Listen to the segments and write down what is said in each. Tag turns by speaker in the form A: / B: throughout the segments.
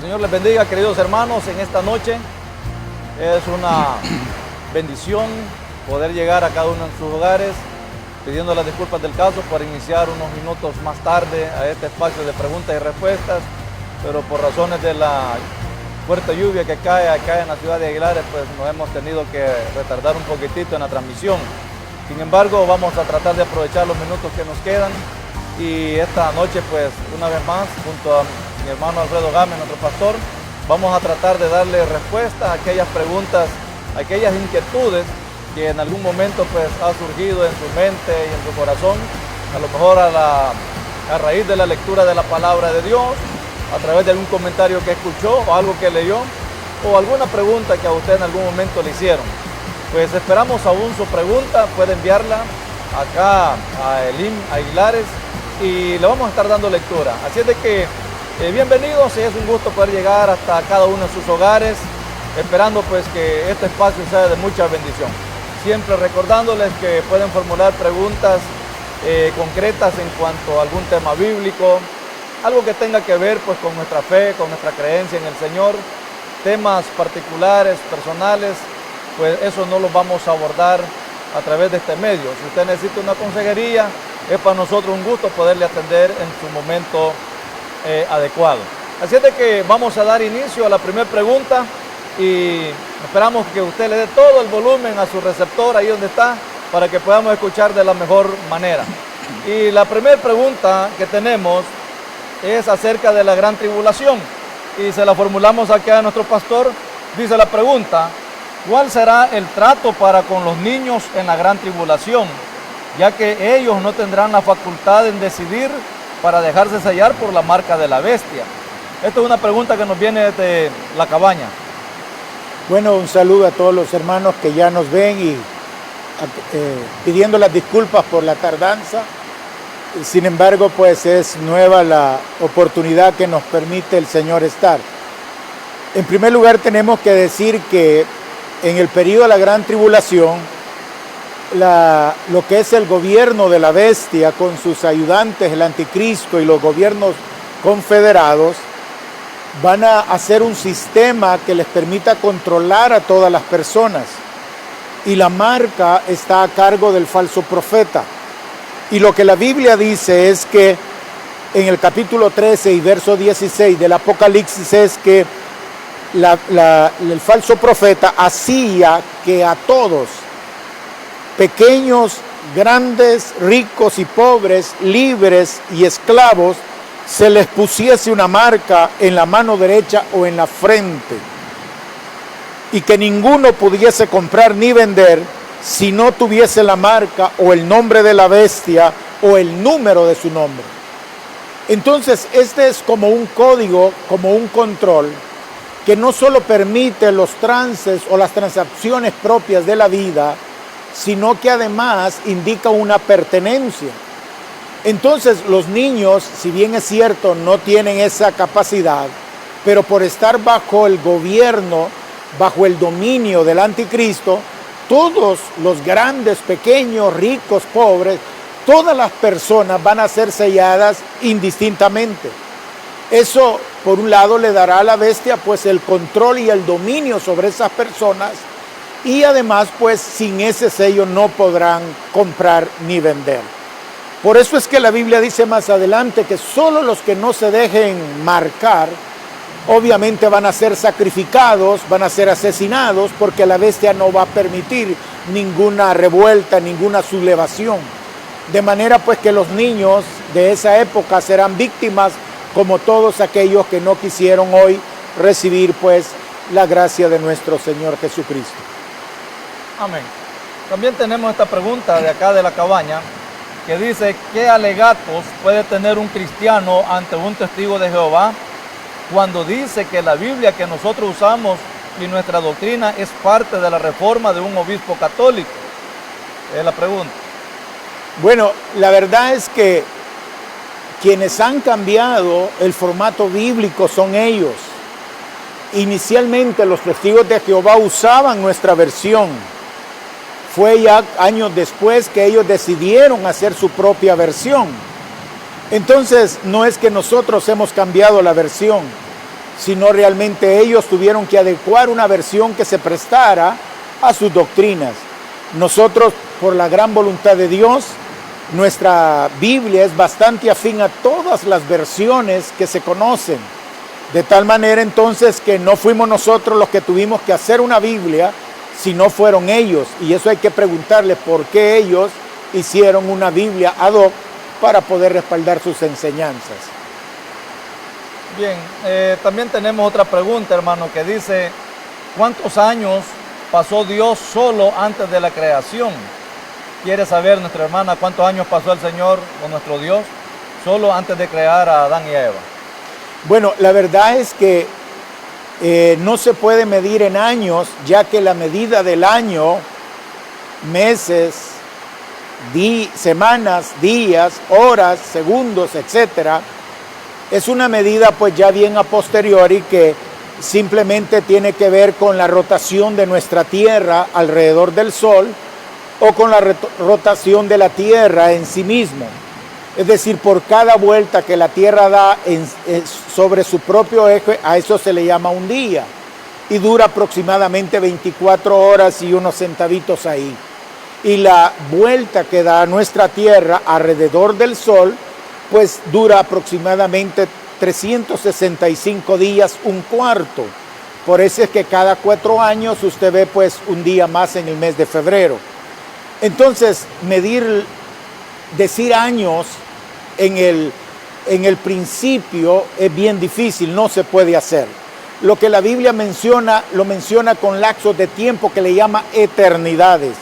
A: Señor les bendiga, queridos hermanos, en esta noche. Es una bendición poder llegar a cada uno en sus hogares, pidiendo las disculpas del caso por iniciar unos minutos más tarde a este espacio de preguntas y respuestas, pero por razones de la fuerte lluvia que cae acá en la ciudad de Aguilares, pues nos hemos tenido que retardar un poquitito en la transmisión. Sin embargo, vamos a tratar de aprovechar los minutos que nos quedan y esta noche, pues una vez más, junto a mi hermano Alfredo Gámez, nuestro pastor, vamos a tratar de darle respuesta a aquellas preguntas, a aquellas inquietudes que en algún momento pues ha surgido en su mente y en su corazón, a lo mejor a raíz de la lectura de la palabra de Dios, a través de algún comentario que escuchó o algo que leyó, o alguna pregunta que a usted en algún momento le hicieron. Pues esperamos aún su pregunta, puede enviarla acá a Elim Aguilares y le vamos a estar dando lectura. Así es de que bienvenidos, y es un gusto poder llegar hasta cada uno de sus hogares, esperando pues que este espacio sea de mucha bendición. Siempre recordándoles que pueden formular preguntas concretas en cuanto a algún tema bíblico, algo que tenga que ver pues con nuestra fe, con nuestra creencia en el Señor, temas particulares, personales, pues eso no lo vamos a abordar a través de este medio. Si usted necesita una consejería, es para nosotros un gusto poderle atender en su momento adecuado. Así es de que vamos a dar inicio a la primera pregunta y esperamos que usted le dé todo el volumen a su receptor ahí donde está para que podamos escuchar de la mejor manera. Y la primera pregunta que tenemos es acerca de la gran tribulación y se la formulamos acá a nuestro pastor. Dice la pregunta: ¿cuál será el trato para con los niños en la gran tribulación, ya que ellos no tendrán la facultad en decidir para dejarse sellar por la marca de la bestia? Esta es una pregunta que nos viene desde la cabaña.
B: Bueno, un saludo a todos los hermanos que ya nos ven y pidiendo las disculpas por la tardanza. Sin embargo, pues es nueva la oportunidad que nos permite el Señor estar. En primer lugar, tenemos que decir que en el periodo de la gran tribulación, lo que es el gobierno de la bestia con sus ayudantes, el anticristo y los gobiernos confederados, van a hacer un sistema que les permita controlar a todas las personas. Y la marca está a cargo del falso profeta. Y lo que la Biblia dice es que en el capítulo 13 y verso 16 del Apocalipsis es que el falso profeta hacía que a todos, pequeños, grandes, ricos y pobres, libres y esclavos, se les pusiese una marca en la mano derecha o en la frente, y que ninguno pudiese comprar ni vender si no tuviese la marca o el nombre de la bestia o el número de su nombre. Entonces, este es como un código, como un control, que no solo permite los trances o las transacciones propias de la vida, sino que además indica una pertenencia. Entonces los niños, si bien es cierto, no tienen esa capacidad, pero por estar bajo el gobierno, bajo el dominio del anticristo, todos los grandes, pequeños, ricos, pobres, todas las personas van a ser selladas indistintamente. Eso, por un lado, le dará a la bestia pues el control y el dominio sobre esas personas, y además pues sin ese sello no podrán comprar ni vender. Por eso es que la Biblia dice más adelante que solo los que no se dejen marcar, obviamente van a ser sacrificados, van a ser asesinados, porque la bestia no va a permitir ninguna revuelta, ninguna sublevación. De manera pues que los niños de esa época serán víctimas como todos aquellos que no quisieron hoy recibir pues la gracia de nuestro Señor Jesucristo.
A: Amén. También tenemos esta pregunta de acá de la cabaña que dice: ¿qué alegatos puede tener un cristiano ante un testigo de Jehová cuando dice que la Biblia que nosotros usamos y nuestra doctrina es parte de la reforma de un obispo católico? Es la pregunta.
B: Bueno, la verdad es que quienes han cambiado el formato bíblico son ellos. Inicialmente los testigos de Jehová usaban nuestra versión. Fue ya años después que ellos decidieron hacer su propia versión. Entonces, no es que nosotros hemos cambiado la versión, sino realmente ellos tuvieron que adecuar una versión que se prestara a sus doctrinas. Nosotros, por la gran voluntad de Dios, nuestra Biblia es bastante afín a todas las versiones que se conocen. De tal manera entonces que no fuimos nosotros los que tuvimos que hacer una Biblia, sino fueron ellos. Y eso hay que preguntarle por qué ellos hicieron una Biblia ad hoc para poder respaldar sus enseñanzas.
A: Bien, también tenemos otra pregunta, hermano, que dice, ¿cuántos años pasó Dios solo antes de la creación? Quiere saber nuestra hermana cuántos años pasó el Señor o nuestro Dios solo antes de crear a Adán y a Eva.
B: Bueno, la verdad es que no se puede medir en años, ya que la medida del año, meses, semanas, días, horas, segundos, etcétera, es una medida pues ya bien a posteriori que simplemente tiene que ver con la rotación de nuestra Tierra alrededor del Sol o con la rotación de la Tierra en sí mismo. Es decir, por cada vuelta que la Tierra da sobre su propio eje, a eso se le llama un día. Y dura aproximadamente 24 horas y unos centavitos ahí. Y la vuelta que da nuestra Tierra alrededor del Sol, pues dura aproximadamente 365 días, un cuarto. Por eso es que cada 4 años usted ve pues un día más en el mes de febrero. Entonces, decir años en el principio es bien difícil, no se puede hacer. Lo que la Biblia menciona, lo menciona con lapsos de tiempo que le llama eternidades.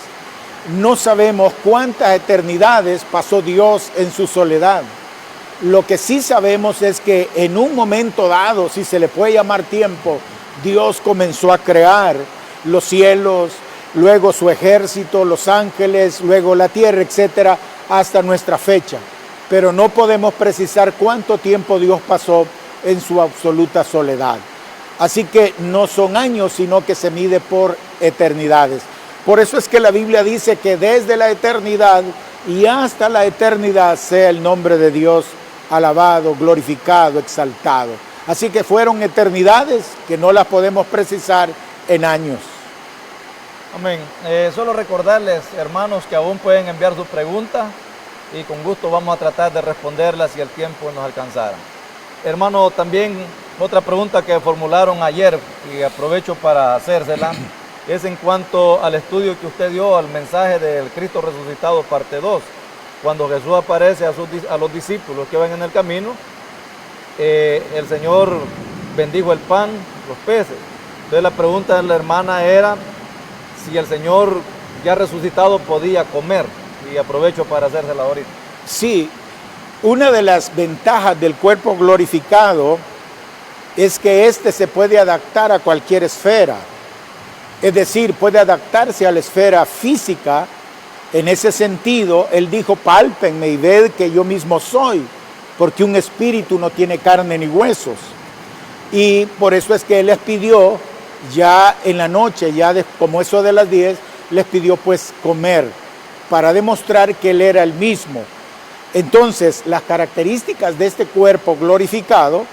B: No sabemos cuántas eternidades pasó Dios en su soledad. Lo que sí sabemos es que en un momento dado, si se le puede llamar tiempo, Dios comenzó a crear los cielos, luego su ejército, los ángeles, luego la tierra, etcétera, hasta nuestra fecha. Pero no podemos precisar cuánto tiempo Dios pasó en su absoluta soledad. Así que no son años, sino que se mide por eternidades. Por eso es que la Biblia dice que desde la eternidad y hasta la eternidad sea el nombre de Dios alabado, glorificado, exaltado. Así que fueron eternidades que no las podemos precisar en años.
A: Amén. Solo recordarles, hermanos, que aún pueden enviar sus preguntas y con gusto vamos a tratar de responderlas si el tiempo nos alcanzara. Hermano, también otra pregunta que formularon ayer y aprovecho para hacérsela es en cuanto al estudio que usted dio al mensaje del Cristo resucitado parte 2. Cuando Jesús aparece a los discípulos que van en el camino, el Señor bendijo el pan, los peces. Entonces la pregunta de la hermana era si el Señor ya resucitado podía comer, y aprovecho para hacérsela ahorita.
B: Sí, una de las ventajas del cuerpo glorificado es que éste se puede adaptar a cualquier esfera, es decir, puede adaptarse a la esfera física. En ese sentido, él dijo, pálpenme y ved que yo mismo soy, porque un espíritu no tiene carne ni huesos. Y por eso es que él les pidió, ya en la noche, como eso de las 10, les pidió pues comer, para demostrar que él era el mismo. Entonces, las características de este cuerpo glorificado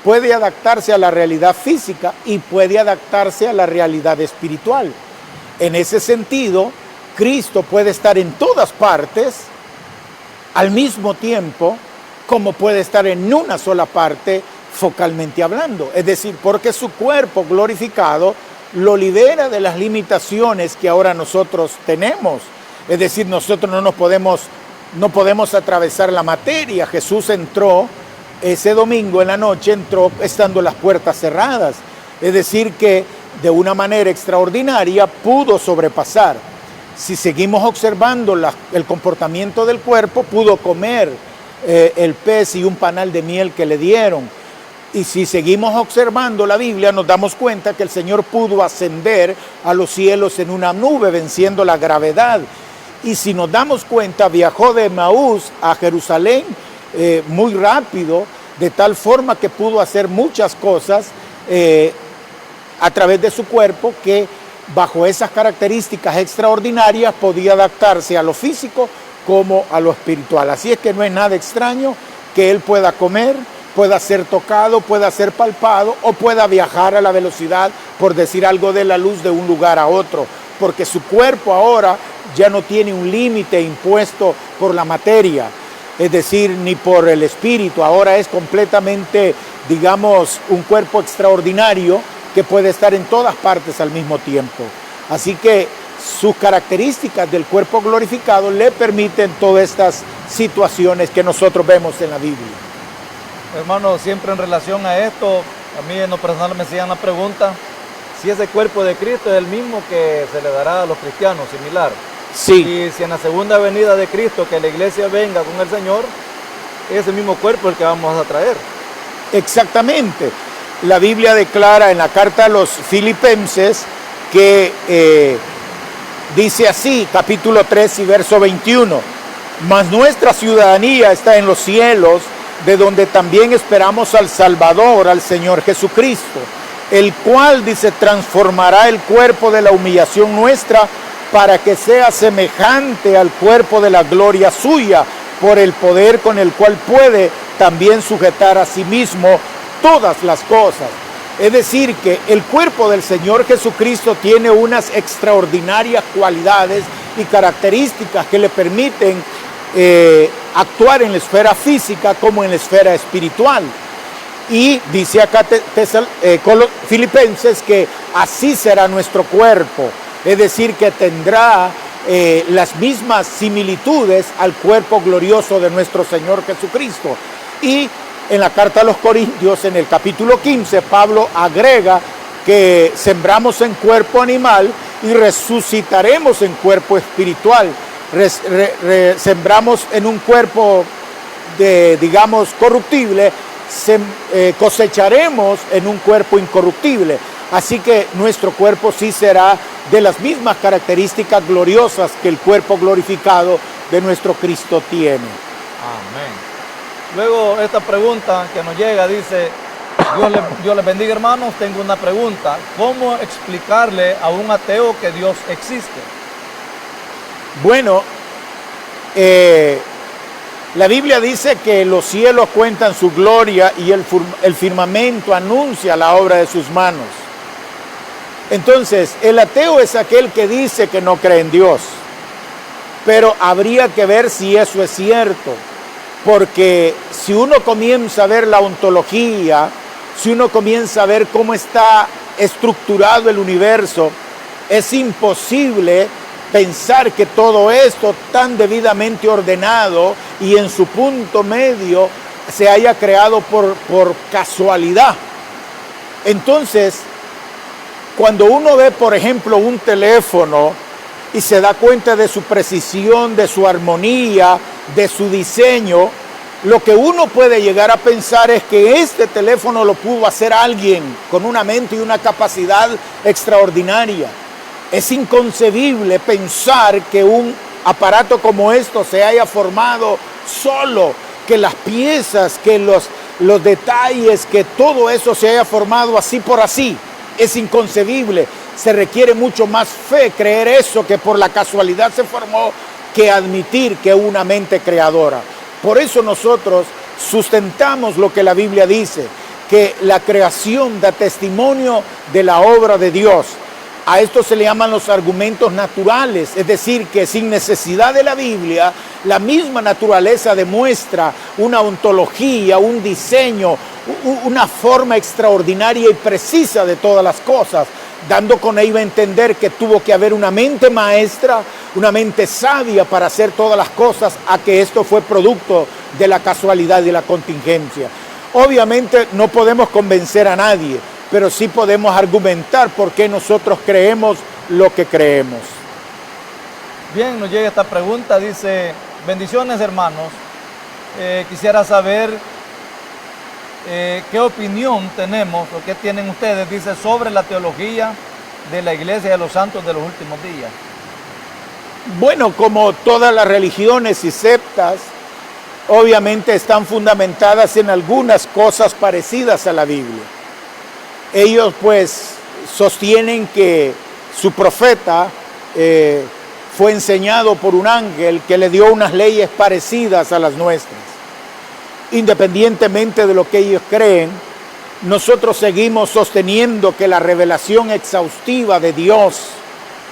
B: puede adaptarse a la realidad física y puede adaptarse a la realidad espiritual. En ese sentido, Cristo puede estar en todas partes al mismo tiempo, como puede estar en una sola parte focalmente hablando. Es decir, porque su cuerpo glorificado lo libera de las limitaciones que ahora nosotros tenemos. Es decir, nosotros no podemos atravesar la materia. Jesús entró ese domingo en la noche, entró estando las puertas cerradas. Es decir, que de una manera extraordinaria pudo sobrepasar. Si seguimos observando el comportamiento del cuerpo, pudo comer el pez y un panal de miel que le dieron. Y si seguimos observando la Biblia, nos damos cuenta que el Señor pudo ascender a los cielos en una nube, venciendo la gravedad. Y si nos damos cuenta, viajó de Emaús a Jerusalén muy rápido, de tal forma que pudo hacer muchas cosas a través de su cuerpo, que bajo esas características extraordinarias podía adaptarse a lo físico como a lo espiritual. Así es que no es nada extraño que él pueda comer pueda ser tocado, pueda ser palpado o pueda viajar a la velocidad, por decir algo, de la luz de un lugar a otro, porque su cuerpo ahora ya no tiene un límite impuesto por la materia, es decir, ni por el espíritu. Ahora es completamente, digamos, un cuerpo extraordinario que puede estar en todas partes al mismo tiempo. Así que sus características del cuerpo glorificado le permiten todas estas situaciones que nosotros vemos en la Biblia.
A: Hermano, siempre en relación a esto, a mí en lo personal me hacían la pregunta si ese cuerpo de Cristo es el mismo que se le dará a los cristianos, similar.
B: Sí.
A: Y si en la segunda venida de Cristo, que la iglesia venga con el Señor, es el mismo cuerpo el que vamos a traer.
B: Exactamente. La Biblia declara en la carta a los Filipenses que dice así, capítulo 3 y verso 21, mas nuestra ciudadanía está en los cielos, de donde también esperamos al Salvador, al Señor Jesucristo, el cual, dice, transformará el cuerpo de la humillación nuestra para que sea semejante al cuerpo de la gloria suya, por el poder con el cual puede también sujetar a sí mismo todas las cosas. Es decir, que el cuerpo del Señor Jesucristo tiene unas extraordinarias cualidades y características que le permiten actuar en la esfera física como en la esfera espiritual. Y dice acá Filipenses que así será nuestro cuerpo, es decir, que tendrá las mismas similitudes al cuerpo glorioso de nuestro Señor Jesucristo. Y en la carta a los Corintios, en el capítulo 15, Pablo agrega que sembramos en cuerpo animal y resucitaremos en cuerpo espiritual. Sembramos en un cuerpo digamos, corruptible, cosecharemos en un cuerpo incorruptible. Así que nuestro cuerpo sí será de las mismas características gloriosas que el cuerpo glorificado de nuestro Cristo tiene.
A: Amén. Luego esta pregunta que nos llega dice, Dios les bendiga, hermanos, tengo una pregunta. ¿Cómo explicarle a un ateo que Dios existe?
B: Bueno, la Biblia dice que los cielos cuentan su gloria y el firmamento anuncia la obra de sus manos. Entonces, el ateo es aquel que dice que no cree en Dios, pero habría que ver si eso es cierto, porque si uno comienza a ver la ontología, si uno comienza a ver cómo está estructurado el universo, es imposible pensar que todo esto tan debidamente ordenado y en su punto medio se haya creado por casualidad. Entonces, cuando uno ve, por ejemplo, un teléfono y se da cuenta de su precisión, de su armonía, de su diseño, lo que uno puede llegar a pensar es que este teléfono lo pudo hacer alguien con una mente y una capacidad extraordinaria. Es inconcebible pensar que un aparato como esto se haya formado solo, que las piezas, que los detalles, que todo eso se haya formado así por así. Es inconcebible. Se requiere mucho más fe creer eso, que por la casualidad se formó, que admitir que una mente creadora. Por eso nosotros sustentamos lo que la Biblia dice, que la creación da testimonio de la obra de Dios. A esto se le llaman los argumentos naturales, es decir, que sin necesidad de la Biblia, la misma naturaleza demuestra una ontología, un diseño, una forma extraordinaria y precisa de todas las cosas, dando con ello a entender que tuvo que haber una mente maestra, una mente sabia para hacer todas las cosas, a que esto fue producto de la casualidad y la contingencia. Obviamente no podemos convencer a nadie, pero sí podemos argumentar por qué nosotros creemos lo que creemos.
A: Bien, nos llega esta pregunta, dice, bendiciones, hermanos, quisiera saber qué opinión tenemos o qué tienen ustedes, dice, sobre la teología de la Iglesia de los Santos de los últimos días.
B: Bueno, como todas las religiones y sectas, obviamente están fundamentadas en algunas cosas parecidas a la Biblia. Ellos pues sostienen que su profeta fue enseñado por un ángel que le dio unas leyes parecidas a las nuestras. independientemente de lo que ellos creen, nosotros seguimos sosteniendo que la revelación exhaustiva de Dios,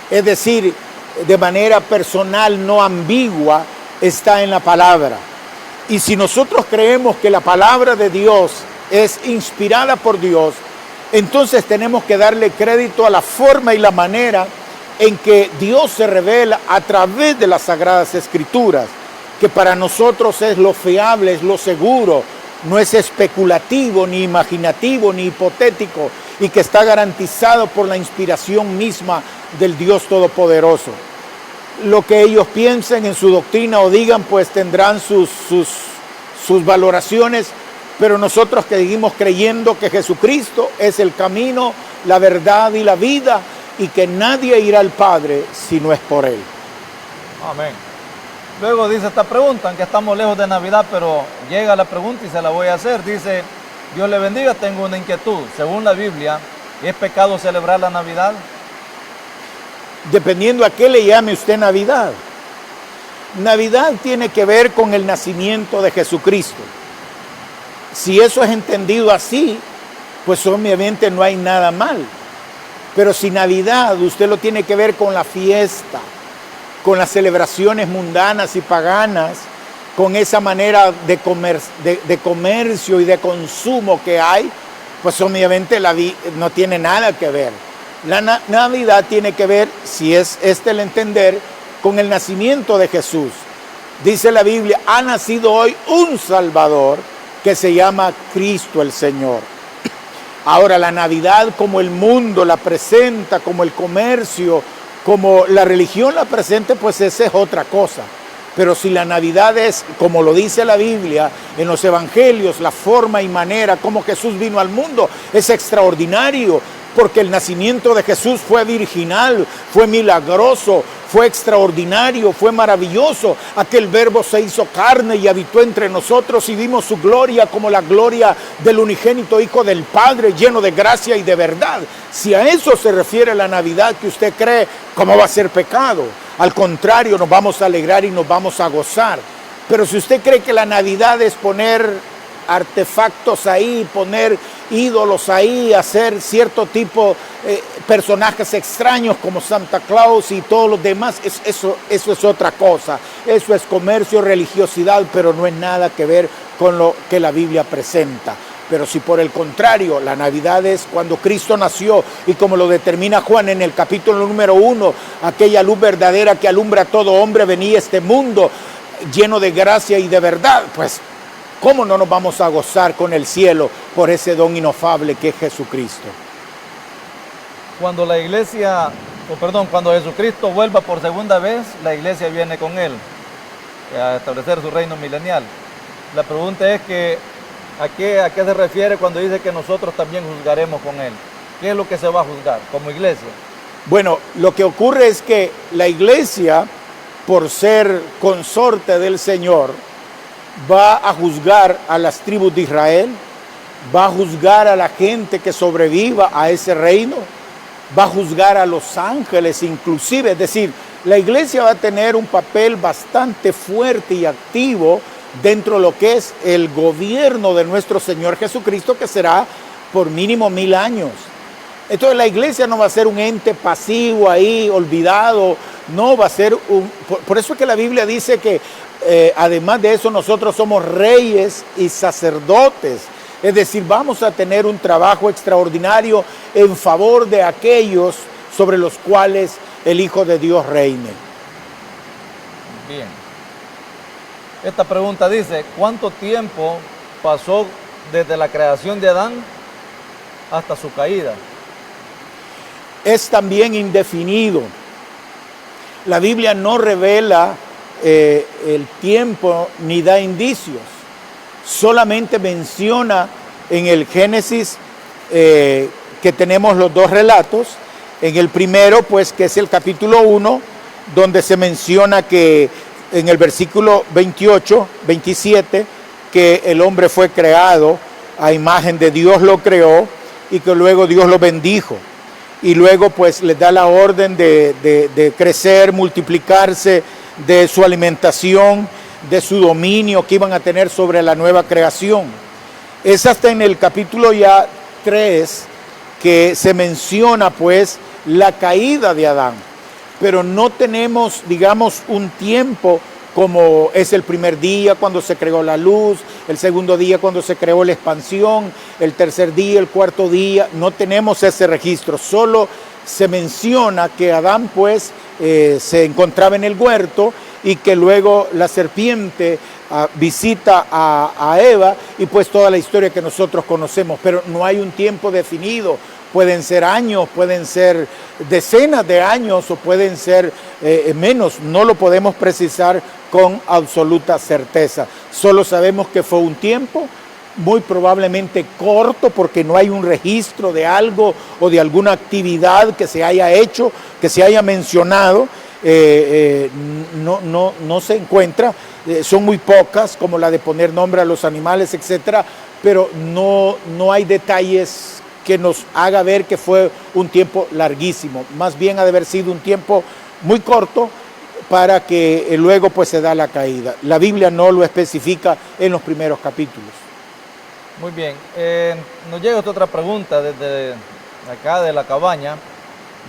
B: es decir, de manera personal, no ambigua, está en la palabra. Y si nosotros creemos que la palabra de Dios es inspirada por Dios, entonces tenemos que darle crédito a la forma y la manera en que Dios se revela a través de las Sagradas Escrituras, que para nosotros es lo fiable, es lo seguro, no es especulativo, ni imaginativo, ni hipotético, y que está garantizado por la inspiración misma del Dios Todopoderoso. Lo que ellos piensen en su doctrina o digan, pues tendrán sus valoraciones, pero nosotros que seguimos creyendo que Jesucristo es el camino, la verdad y la vida, y que nadie irá al Padre si no es por Él.
A: Amén. Luego dice esta pregunta, aunque estamos lejos de Navidad, pero llega la pregunta y se la voy a hacer. Dice, Dios le bendiga, tengo una inquietud. Según la Biblia, ¿es pecado celebrar la Navidad?
B: Dependiendo a qué le llame usted Navidad. Navidad tiene que ver con el nacimiento de Jesucristo. Si eso es entendido así, pues obviamente no hay nada mal. Pero si Navidad usted lo tiene que ver con la fiesta, con las celebraciones mundanas y paganas, con esa manera de comercio y de consumo que hay, pues obviamente no tiene nada que ver. La Navidad tiene que ver, si es el entender, con el nacimiento de Jesús. Dice la Biblia, ha nacido hoy un Salvador que se llama Cristo el Señor. Ahora, la Navidad como el mundo la presenta, como el comercio, como la religión la presenta, pues esa es otra cosa. Pero si la Navidad es, como lo dice la Biblia, en los evangelios, la forma y manera como Jesús vino al mundo, es extraordinario, porque el nacimiento de Jesús fue virginal, fue milagroso, fue extraordinario, fue maravilloso. Aquel Verbo se hizo carne y habitó entre nosotros y vimos su gloria como la gloria del unigénito Hijo del Padre, lleno de gracia y de verdad. Si a eso se refiere la Navidad que usted cree, ¿cómo va a ser pecado? Al contrario, nos vamos a alegrar y nos vamos a gozar. Pero si usted cree que la Navidad es poner artefactos ahí, poner ídolos ahí, hacer cierto tipo personajes extraños como Santa Claus y todos los demás, eso es otra cosa. Eso es comercio, religiosidad, pero no es nada que ver con lo que la Biblia presenta. Pero si por el contrario, la Navidad es cuando Cristo nació, y como lo determina Juan en el capítulo número 1, aquella luz verdadera que alumbra a todo hombre venía a este mundo lleno de gracia y de verdad, pues ¿cómo no nos vamos a gozar con el cielo por ese don inefable que es Jesucristo?
A: Cuando cuando Jesucristo vuelva por segunda vez, la iglesia viene con Él a establecer su reino milenial. La pregunta es que ¿a qué se refiere cuando dice que nosotros también juzgaremos con Él? ¿Qué es lo que se va a juzgar como iglesia?
B: Bueno, lo que ocurre es que la iglesia, por ser consorte del Señor, va a juzgar a las tribus de Israel, va a juzgar a la gente que sobreviva a ese reino, va a juzgar a los ángeles inclusive. Es decir, la iglesia va a tener un papel bastante fuerte y activo dentro de lo que es el gobierno de nuestro Señor Jesucristo, que será por mínimo 1000 años. Entonces la iglesia no va a ser un ente pasivo ahí, olvidado, no va a ser por eso es que la Biblia dice que además de eso nosotros somos reyes y sacerdotes. Es decir, vamos a tener un trabajo extraordinario en favor de aquellos sobre los cuales el Hijo de Dios reine.
A: Bien. Esta pregunta dice, ¿cuánto tiempo pasó desde la creación de Adán hasta su caída?
B: Es también indefinido. La Biblia no revela el tiempo ni da indicios. Solamente menciona en el Génesis que tenemos los dos relatos. En el primero, pues, que es el capítulo 1, donde se menciona que en el versículo 28, 27, que el hombre fue creado a imagen de Dios, lo creó, y que luego Dios lo bendijo. Y luego pues les da la orden de crecer, multiplicarse, de su alimentación, de su dominio que iban a tener sobre la nueva creación. Es hasta en el capítulo ya 3 que se menciona pues la caída de Adán, pero no tenemos, digamos, un tiempo como es el primer día cuando se creó la luz, el segundo día cuando se creó la expansión, el tercer día, el cuarto día. No tenemos ese registro, solo se menciona que Adán pues se encontraba en el huerto y que luego la serpiente visita a Eva y pues toda la historia que nosotros conocemos, pero no hay un tiempo definido. Pueden ser años, pueden ser decenas de años o pueden ser menos, no lo podemos precisar con absoluta certeza. Solo sabemos que fue un tiempo muy probablemente corto porque no hay un registro de algo o de alguna actividad que se haya hecho, que se haya mencionado, no se encuentra, son muy pocas como la de poner nombre a los animales, etcétera, pero no hay detalles que nos haga ver que fue un tiempo larguísimo, más bien ha de haber sido un tiempo muy corto para que luego pues se da la caída. La Biblia no lo especifica en los primeros capítulos.
A: Muy bien, nos llega otra pregunta desde acá de la cabaña.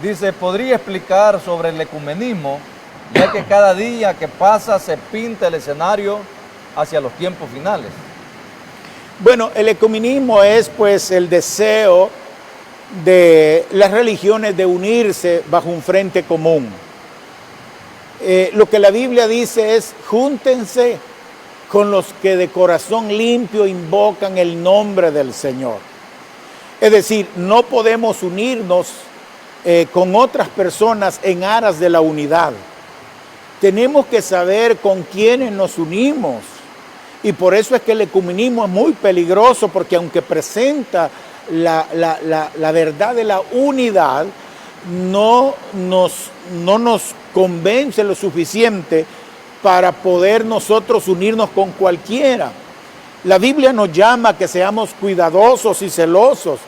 A: Dice, ¿podría explicar sobre el ecumenismo, ya que cada día que pasa se pinta el escenario hacia los tiempos finales?
B: Bueno, el ecumenismo es pues el deseo de las religiones de unirse bajo un frente común. Lo que la Biblia dice es, júntense con los que de corazón limpio invocan el nombre del Señor. Es decir, no podemos unirnos con otras personas en aras de la unidad. Tenemos que saber con quiénes nos unimos. Y por eso es que el ecumenismo es muy peligroso, porque aunque presenta la verdad de la unidad, no nos convence lo suficiente para poder nosotros unirnos con cualquiera. La Biblia nos llama a que seamos cuidadosos y celosos.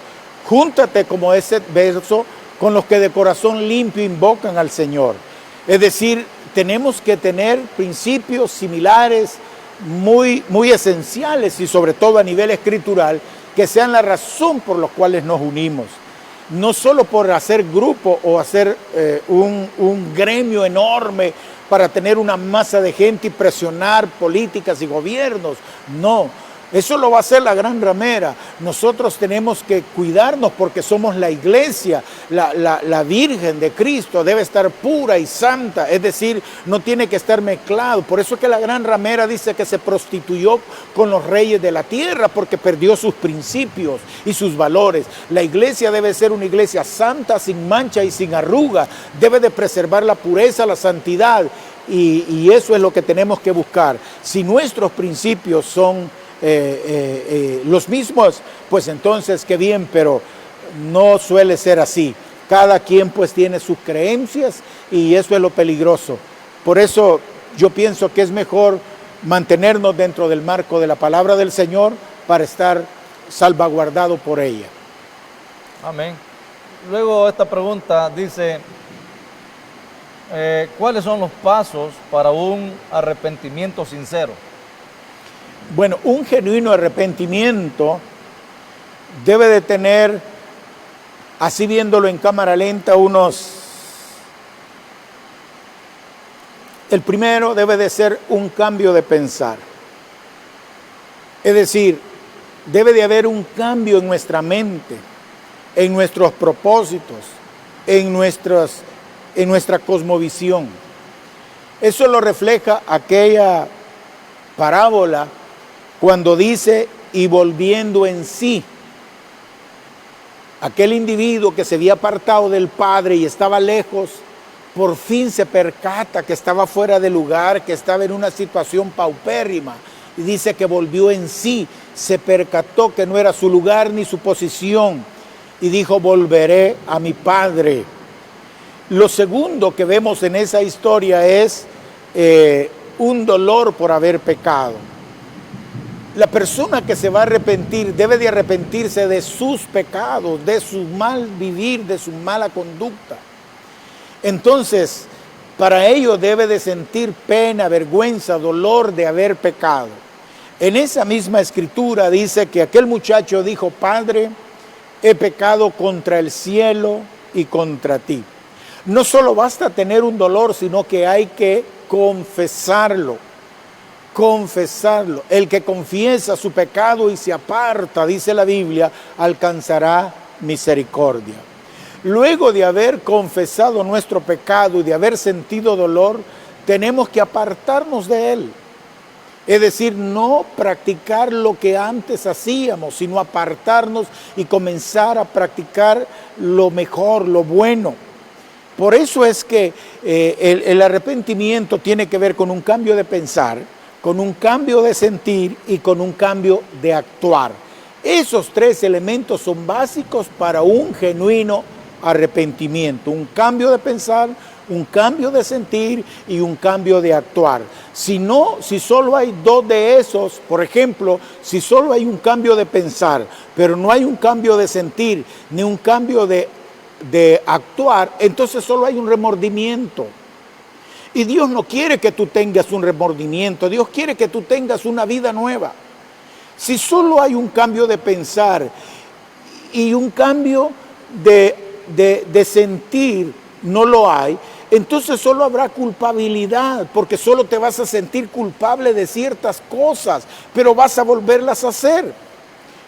B: Júntate, como ese verso, con los que de corazón limpio invocan al Señor. Es decir, tenemos que tener principios similares, muy esenciales y sobre todo a nivel escritural, que sean la razón por los cuales nos unimos. No solo por hacer grupo o hacer un gremio enorme para tener una masa de gente y presionar políticas y gobiernos. No, eso lo va a hacer la gran ramera. Nosotros tenemos que cuidarnos porque somos la iglesia. La Virgen de Cristo debe estar pura y santa, es decir, no tiene que estar mezclado. Por eso es que la gran ramera dice que se prostituyó con los reyes de la tierra, porque perdió sus principios y sus valores. La iglesia debe ser una iglesia santa, sin mancha y sin arruga. Debe de preservar la pureza, la santidad, y eso es lo que tenemos que buscar. Si nuestros principios son los mismos, pues entonces qué bien, pero no suele ser así. Cada quien pues tiene sus creencias y eso es lo peligroso. Por eso yo pienso que es mejor mantenernos dentro del marco de la palabra del Señor para estar salvaguardado por ella.
A: Amén. Luego esta pregunta dice, ¿cuáles son los pasos para un arrepentimiento sincero?
B: Bueno, un genuino arrepentimiento debe de tener, así viéndolo en cámara lenta, el primero debe de ser un cambio de pensar. Es decir, debe de haber un cambio en nuestra mente, en nuestros propósitos, en nuestra cosmovisión. Eso lo refleja aquella parábola cuando dice, y volviendo en sí. Aquel individuo que se había apartado del Padre y estaba lejos, por fin se percata que estaba fuera de lugar, que estaba en una situación paupérrima. Y dice que volvió en sí, se percató que no era su lugar ni su posición. Y dijo, volveré a mi Padre. Lo segundo que vemos en esa historia es un dolor por haber pecado. La persona que se va a arrepentir debe de arrepentirse de sus pecados, de su mal vivir, de su mala conducta. Entonces, Para ello debe de sentir pena, vergüenza, dolor de haber pecado. En esa misma escritura dice que aquel muchacho dijo: Padre, he pecado contra el cielo y contra ti. No solo basta tener un dolor, sino que hay que confesarlo. Confesarlo. El que confiesa su pecado y se aparta, dice la Biblia, alcanzará misericordia. Luego de haber confesado nuestro pecado y de haber sentido dolor, tenemos que apartarnos de él. Es decir, no practicar lo que antes hacíamos, sino apartarnos y comenzar a practicar lo mejor, lo bueno. Por eso es que el arrepentimiento tiene que ver con un cambio de pensar, con un cambio de sentir y con un cambio de actuar. Esos tres elementos son básicos para un genuino arrepentimiento: un cambio de pensar, un cambio de sentir y un cambio de actuar. Si solo hay dos de esos, por ejemplo, si solo hay un cambio de pensar, pero no hay un cambio de sentir, ni un cambio de actuar, entonces solo hay un remordimiento. Y Dios no quiere que tú tengas un remordimiento, Dios quiere que tú tengas una vida nueva. Si solo hay un cambio de pensar y un cambio de sentir, no lo hay, entonces solo habrá culpabilidad, porque solo te vas a sentir culpable de ciertas cosas, pero vas a volverlas a hacer.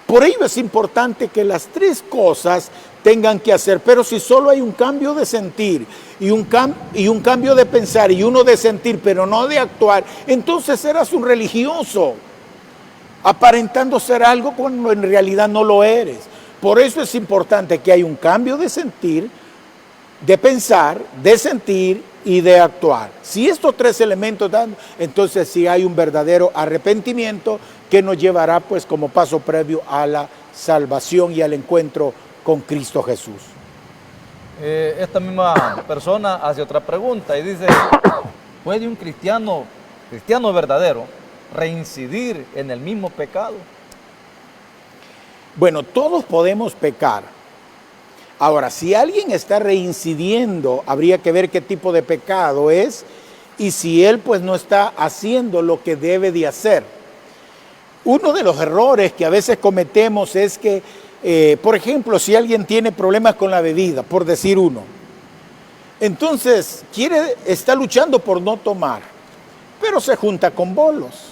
B: Por ello es importante que las tres cosas tengan que hacer, pero si solo hay un cambio de sentir y un cambio de pensar y uno de sentir, pero no de actuar, entonces serás un religioso, aparentando ser algo cuando en realidad no lo eres. Por eso es importante que haya un cambio de sentir, de pensar, de sentir y de actuar. Si estos tres elementos dan, entonces sí hay un verdadero arrepentimiento que nos llevará pues como paso previo a la salvación y al encuentro con Cristo Jesús.
A: Esta misma persona hace otra pregunta y dice: ¿puede un cristiano verdadero reincidir en el mismo pecado?
B: Bueno, todos podemos pecar. Ahora, si alguien está reincidiendo, habría que ver qué tipo de pecado es y si él pues no está haciendo lo que debe de hacer. Uno de los errores que a veces cometemos es que, por ejemplo, si alguien tiene problemas con la bebida, por decir uno, entonces está luchando por no tomar, pero se junta con bolos,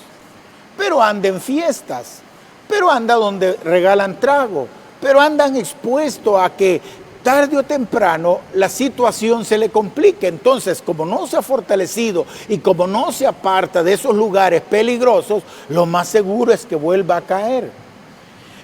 B: pero anda en fiestas, pero anda donde regalan trago, pero andan expuestos a que tarde o temprano la situación se le complique. Entonces, como no se ha fortalecido y como no se aparta de esos lugares peligrosos, lo más seguro es que vuelva a caer.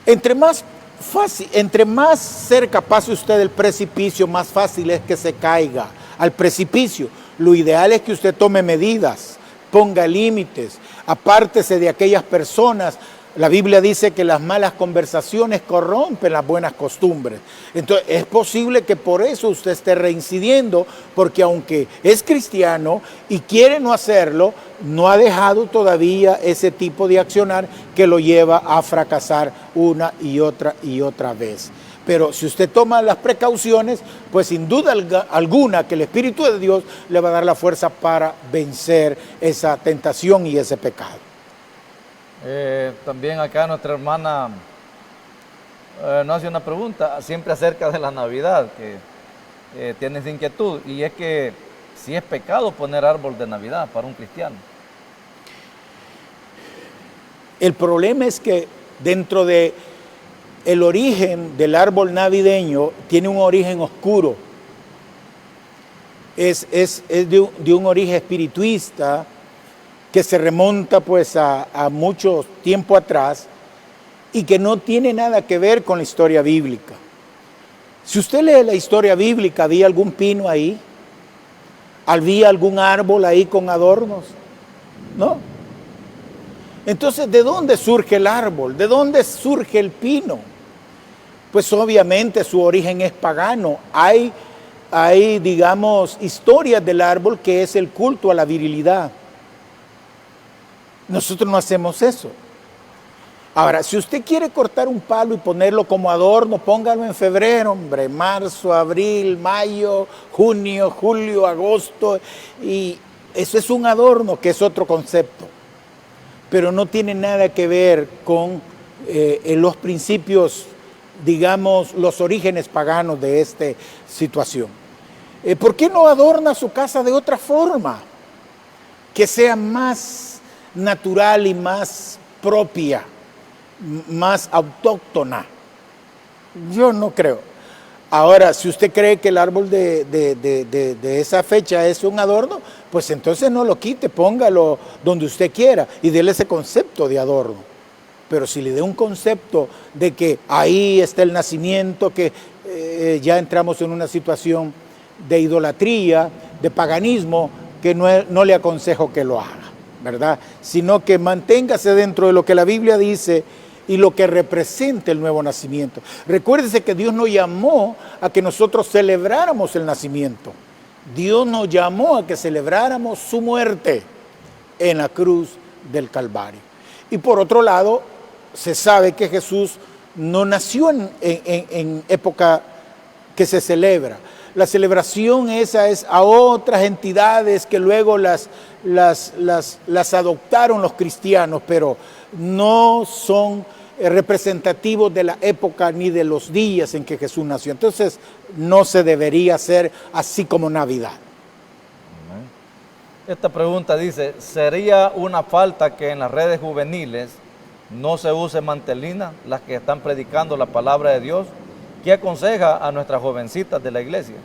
B: Entre más cerca pase usted del precipicio, más fácil es que se caiga al precipicio. Lo ideal es que usted tome medidas, ponga límites, apártese de aquellas personas. La Biblia dice que las malas conversaciones corrompen las buenas costumbres. Entonces, es posible que por eso usted esté reincidiendo, porque aunque es cristiano y quiere no hacerlo, no ha dejado todavía ese tipo de accionar que lo lleva a fracasar una y otra vez. Pero si usted toma las precauciones, pues sin duda alguna que el Espíritu de Dios le va a dar la fuerza para vencer esa tentación y ese pecado.
A: También acá nuestra hermana nos hace una pregunta siempre acerca de la Navidad, que tiene esa inquietud, y es que si es pecado poner árbol de Navidad para un cristiano.
B: El problema es que dentro de el origen del árbol navideño tiene un origen oscuro, es de un origen espirituista, que se remonta pues a mucho tiempo atrás y que no tiene nada que ver con la historia bíblica. Si usted lee la historia bíblica, ¿había algún pino ahí? ¿Había algún árbol ahí con adornos? ¿No? Entonces, ¿de dónde surge el árbol? ¿De dónde surge el pino? Pues obviamente su origen es pagano. Hay, digamos, historias del árbol que es el culto a la virilidad. Nosotros no hacemos eso. Ahora, si usted quiere cortar un palo y ponerlo como adorno, póngalo en febrero, hombre, marzo, abril, mayo, junio, julio, agosto, y eso es un adorno, que es otro concepto, pero no tiene nada que ver con los principios, digamos, los orígenes paganos de esta situación. ¿Por qué no adorna su casa de otra forma? Que sea más natural y más propia, más autóctona. Yo no creo. Ahora, si usted cree que el árbol de esa fecha es un adorno, pues entonces no lo quite, póngalo donde usted quiera y déle ese concepto de adorno. Pero si le dé un concepto de que ahí está el nacimiento, que ya entramos en una situación de idolatría, de paganismo, que no le aconsejo que lo haga, ¿verdad? Sino que manténgase dentro de lo que la Biblia dice y lo que representa el nuevo nacimiento. Recuérdese que Dios nos llamó a que nosotros celebráramos el nacimiento. Dios nos llamó a que celebráramos su muerte en la cruz del Calvario. Y por otro lado, se sabe que Jesús no nació en época que se celebra. La celebración esa es a otras entidades que luego las adoptaron los cristianos, pero no son representativos de la época ni de los días en que Jesús nació. Entonces no se debería hacer así como Navidad.
A: Esta pregunta dice, ¿sería una falta que en las redes juveniles no se use mantelina, las que están predicando la palabra de Dios? ¿Qué aconseja a nuestras jovencitas de la iglesia?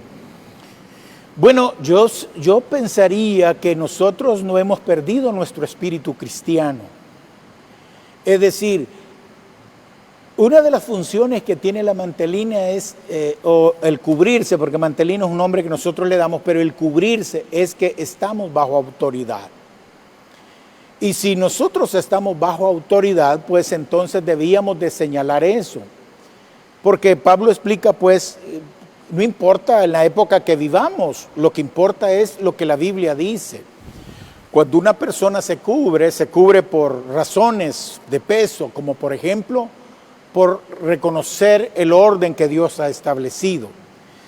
B: Bueno, yo pensaría que nosotros no hemos perdido nuestro espíritu cristiano. Es decir, una de las funciones que tiene la mantelina es o el cubrirse, porque mantelina es un nombre que nosotros le damos, pero el cubrirse es que estamos bajo autoridad. Y si nosotros estamos bajo autoridad, pues entonces debíamos de señalar eso. Porque Pablo explica, pues, no importa en la época que vivamos, lo que importa es lo que la Biblia dice. Cuando una persona se cubre por razones de peso, como por ejemplo, por reconocer el orden que Dios ha establecido.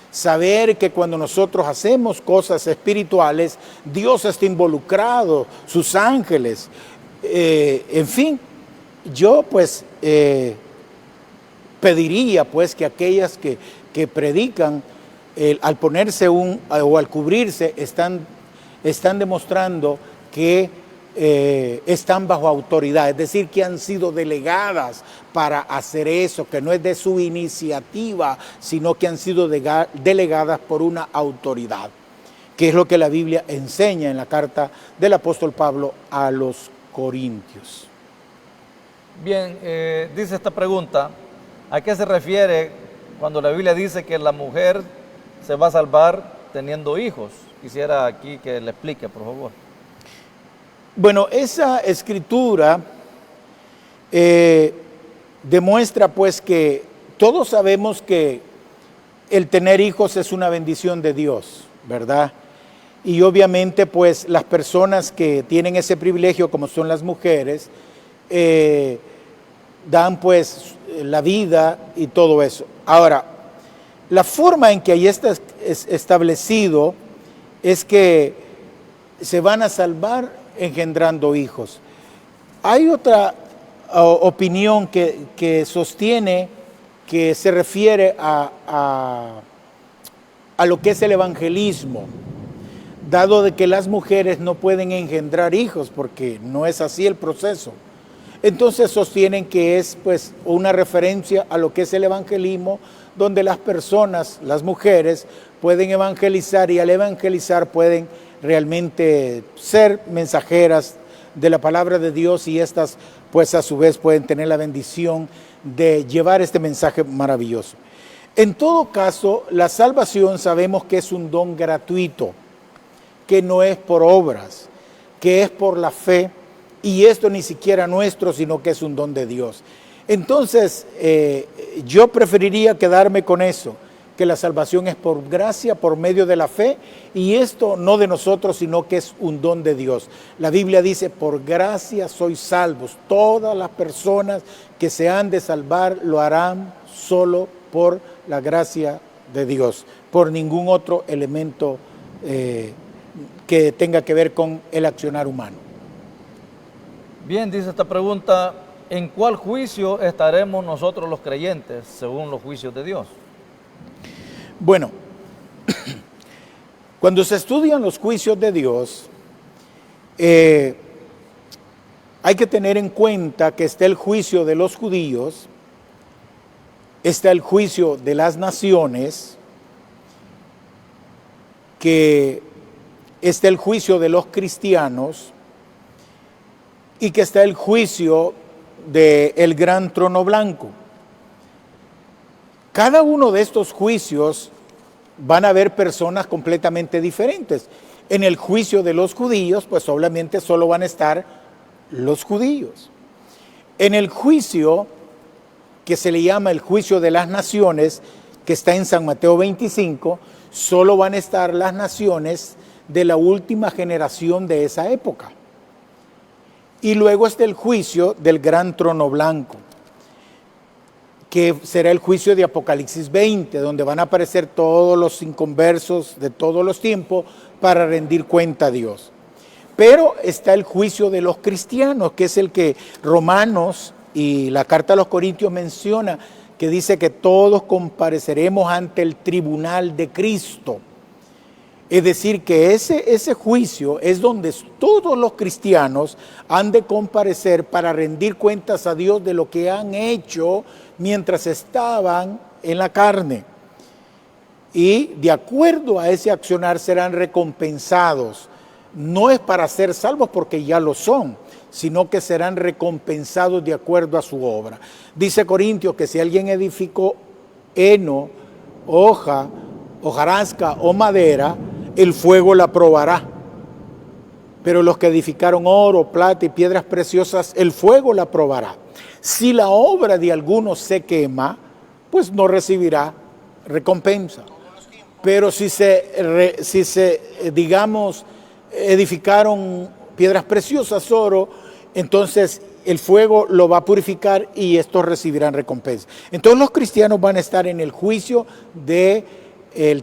B: Saber que cuando nosotros hacemos cosas espirituales, Dios está involucrado, sus ángeles. En fin, yo pues pediría pues que aquellas que predican al ponerse o al cubrirse están demostrando que están bajo autoridad, es decir, que han sido delegadas para hacer eso, que no es de su iniciativa, sino que han sido delegadas por una autoridad, que es lo que la Biblia enseña en la carta del apóstol Pablo a los Corintios.
A: Bien, dice esta pregunta, ¿a qué se refiere cuando la Biblia dice que la mujer se va a salvar teniendo hijos? Quisiera aquí que le explique, por favor.
B: Bueno, esa escritura demuestra pues que todos sabemos que el tener hijos es una bendición de Dios, ¿verdad? Y obviamente pues las personas que tienen ese privilegio, como son las mujeres, dan pues la vida y todo eso. Ahora, la forma en que ahí está establecido es que se van a salvar engendrando hijos. Hay otra opinión que sostiene que se refiere a lo que es el evangelismo, dado de que las mujeres no pueden engendrar hijos porque no es así el proceso. Entonces sostienen que es pues una referencia a lo que es el evangelismo, donde las personas, las mujeres, pueden evangelizar y al evangelizar pueden realmente ser mensajeras de la palabra de Dios y estas pues a su vez pueden tener la bendición de llevar este mensaje maravilloso. En todo caso, la salvación sabemos que es un don gratuito, que no es por obras, que es por la fe, y esto ni siquiera nuestro, sino que es un don de Dios. Entonces, yo preferiría quedarme con eso, que la salvación es por gracia, por medio de la fe, y esto no de nosotros, sino que es un don de Dios. La Biblia dice, por gracia sois salvos. Todas las personas que se han de salvar lo harán solo por la gracia de Dios, por ningún otro elemento que tenga que ver con el accionar humano.
A: Bien, dice esta pregunta, ¿en cuál juicio estaremos nosotros los creyentes según los juicios de Dios?
B: Bueno, cuando se estudian los juicios de Dios, hay que tener en cuenta que está el juicio de los judíos, está el juicio de las naciones, que está el juicio de los cristianos y que está el juicio del gran trono blanco. Cada uno de estos juicios van a haber personas completamente diferentes. En el juicio de los judíos, pues obviamente solo van a estar los judíos. En el juicio que se le llama el juicio de las naciones, que está en San Mateo 25, solo van a estar las naciones de la última generación de esa época. Y luego está el juicio del gran trono blanco, que será el juicio de Apocalipsis 20, donde van a aparecer todos los inconversos de todos los tiempos para rendir cuenta a Dios. Pero está el juicio de los cristianos, que es el que Romanos y la carta a los Corintios menciona, que dice que todos compareceremos ante el tribunal de Cristo. Es decir, que ese juicio es donde todos los cristianos han de comparecer para rendir cuentas a Dios de lo que han hecho mientras estaban en la carne. Y de acuerdo a ese accionar serán recompensados. No es para ser salvos porque ya lo son, sino que serán recompensados de acuerdo a su obra. Dice Corintios que si alguien edificó heno, hoja, hojarasca o madera, el fuego la probará. Pero los que edificaron oro, plata y piedras preciosas, el fuego la probará. Si la obra de alguno se quema, pues no recibirá recompensa. Pero si digamos, edificaron piedras preciosas, oro, entonces el fuego lo va a purificar y estos recibirán recompensa. Entonces los cristianos van a estar en el juicio del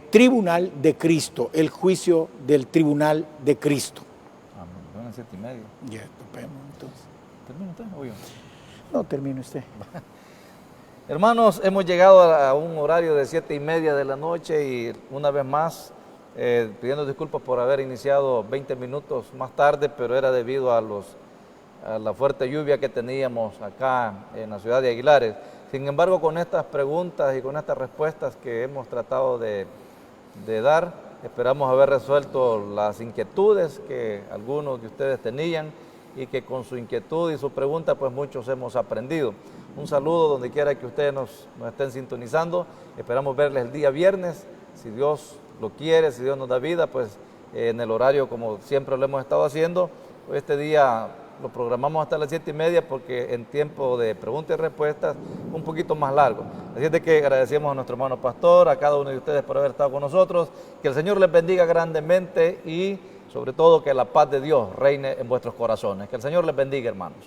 B: tribunal de Cristo, el juicio del tribunal de Cristo.
A: Son las 7:30.
B: Ya, topemos entonces.
A: ¿Termina usted o yo?
B: No, termine usted.
A: Hermanos, hemos llegado a un horario de 7:30 de la noche y una vez más pidiendo disculpas por haber iniciado 20 minutos más tarde, pero era debido a la fuerte lluvia que teníamos acá en la ciudad de Aguilares. Sin embargo, con estas preguntas y con estas respuestas que hemos tratado de dar, esperamos haber resuelto las inquietudes que algunos de ustedes tenían y que con su inquietud y su pregunta, pues muchos hemos aprendido. Un saludo donde quiera que ustedes nos estén sintonizando. Esperamos verles el día viernes, si Dios lo quiere, si Dios nos da vida, pues en el horario como siempre lo hemos estado haciendo. Este día lo programamos hasta las 7:30 porque en tiempo de preguntas y respuestas un poquito más largo. Así es de que agradecemos a nuestro hermano pastor, a cada uno de ustedes por haber estado con nosotros. Que el Señor les bendiga grandemente y sobre todo que la paz de Dios reine en vuestros corazones. Que el Señor les bendiga, hermanos.